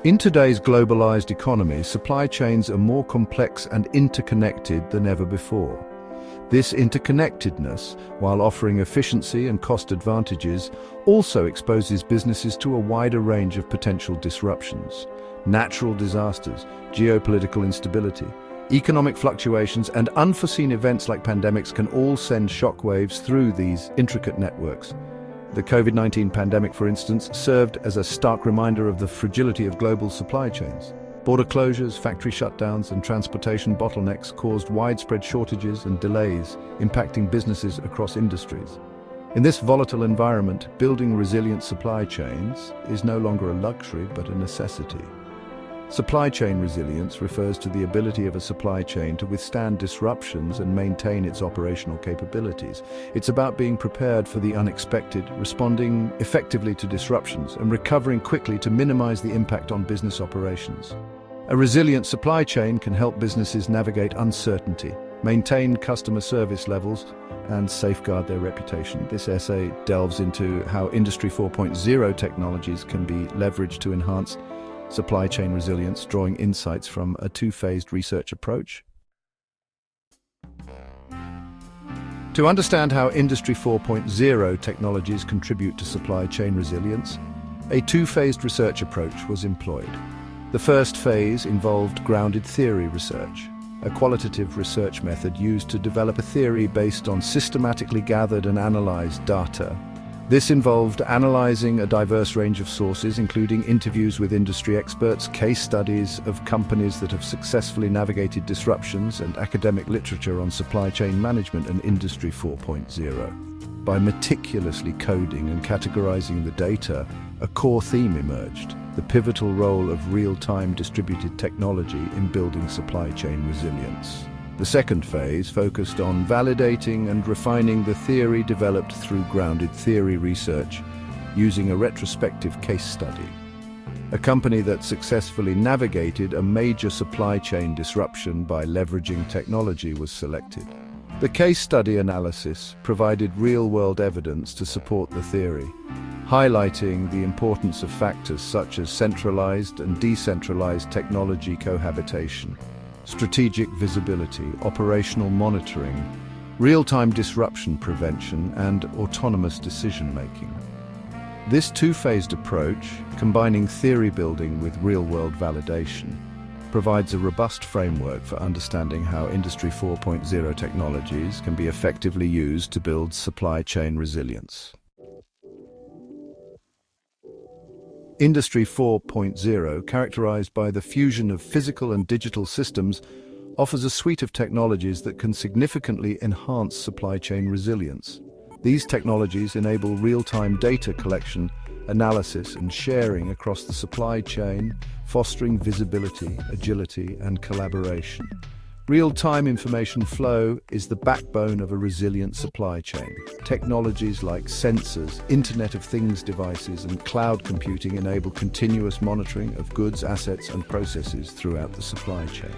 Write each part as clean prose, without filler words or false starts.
In today's globalized economy, supply chains are more complex and interconnected than ever before. This interconnectedness, while offering efficiency and cost advantages, also exposes businesses to a wider range of potential disruptions. Natural disasters, geopolitical instability, economic fluctuations, and unforeseen events like pandemics can all send shockwaves through these intricate networks. The COVID-19 pandemic, for instance, served as a stark reminder of the fragility of global supply chains. Border closures, factory shutdowns, and transportation bottlenecks caused widespread shortages and delays, impacting businesses across industries. In this volatile environment, building resilient supply chains is no longer a luxury but a necessity. Supply chain resilience refers to the ability of a supply chain to withstand disruptions and maintain its operational capabilities. It's about being prepared for the unexpected, responding effectively to disruptions, and recovering quickly to minimize the impact on business operations. A resilient supply chain can help businesses navigate uncertainty, maintain customer service levels, and safeguard their reputation. This essay delves into how Industry 4.0 technologies can be leveraged to enhance supply chain resilience, drawing insights from a two-phased research approach. To understand how Industry 4.0 technologies contribute to supply chain resilience, a two-phased research approach was employed. The first phase involved grounded theory research, a qualitative research method used to develop a theory based on systematically gathered and analyzed data. This involved analyzing a diverse range of sources, including interviews with industry experts, case studies of companies that have successfully navigated disruptions, and academic literature on supply chain management and Industry 4.0. By meticulously coding and categorizing the data, a core theme emerged: the pivotal role of real-time distributed technology in building supply chain resilience. The second phase focused on validating and refining the theory developed through grounded theory research using a retrospective case study. A company that successfully navigated a major supply chain disruption by leveraging technology was selected. The case study analysis provided real-world evidence to support the theory, highlighting the importance of factors such as centralized and decentralized technology cohabitation, strategic visibility, operational monitoring, real-time disruption prevention, and autonomous decision-making. This two-phased approach, combining theory building with real-world validation, provides a robust framework for understanding how Industry 4.0 technologies can be effectively used to build supply chain resilience. Industry 4.0, characterized by the fusion of physical and digital systems, offers a suite of technologies that can significantly enhance supply chain resilience. These technologies enable real-time data collection, analysis, and sharing across the supply chain, fostering visibility, agility, and collaboration. Real-time information flow is the backbone of a resilient supply chain. Technologies like sensors, Internet of Things devices, and cloud computing enable continuous monitoring of goods, assets, and processes throughout the supply chain.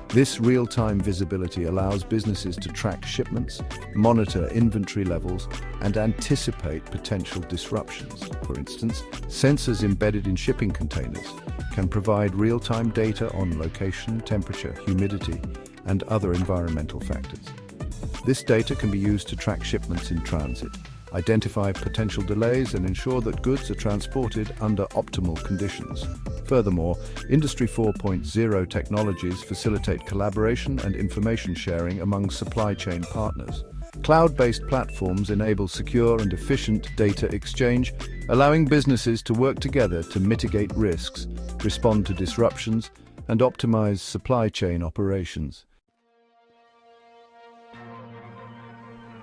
This real-time visibility allows businesses to track shipments, monitor inventory levels, and anticipate potential disruptions. For instance, sensors embedded in shipping containers can provide real-time data on location, temperature, humidity, and other environmental factors. This data can be used to track shipments in transit, identify potential delays, and ensure that goods are transported under optimal conditions. Furthermore, Industry 4.0 technologies facilitate collaboration and information sharing among supply chain partners. Cloud-based platforms enable secure and efficient data exchange, allowing businesses to work together to mitigate risks, respond to disruptions, and optimize supply chain operations.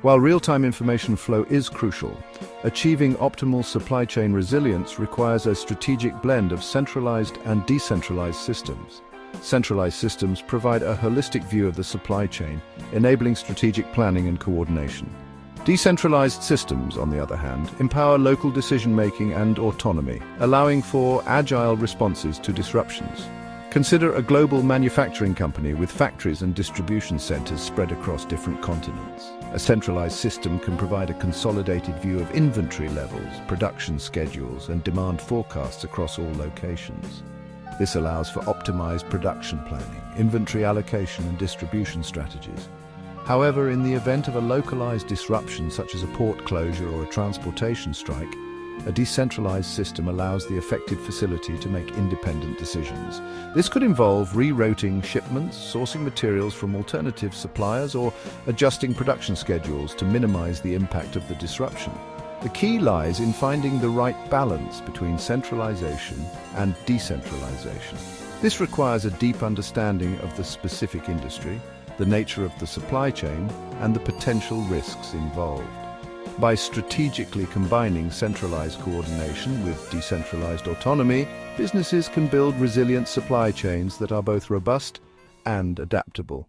While real-time information flow is crucial, achieving optimal supply chain resilience requires a strategic blend of centralized and decentralized systems. Centralized systems provide a holistic view of the supply chain, enabling strategic planning and coordination. Decentralized systems, on the other hand, empower local decision-making and autonomy, allowing for agile responses to disruptions. Consider a global manufacturing company with factories and distribution centers spread across different continents. A centralized system can provide a consolidated view of inventory levels, production schedules, and demand forecasts across all locations. This allows for optimized production planning, inventory allocation, and distribution strategies. However, in the event of a localized disruption such as a port closure or a transportation strike, a decentralized system allows the affected facility to make independent decisions. This could involve rerouting shipments, sourcing materials from alternative suppliers, or adjusting production schedules to minimize the impact of the disruption. The key lies in finding the right balance between centralization and decentralization. This requires a deep understanding of the specific industry, the nature of the supply chain, and the potential risks involved. By strategically combining centralized coordination with decentralized autonomy, businesses can build resilient supply chains that are both robust and adaptable.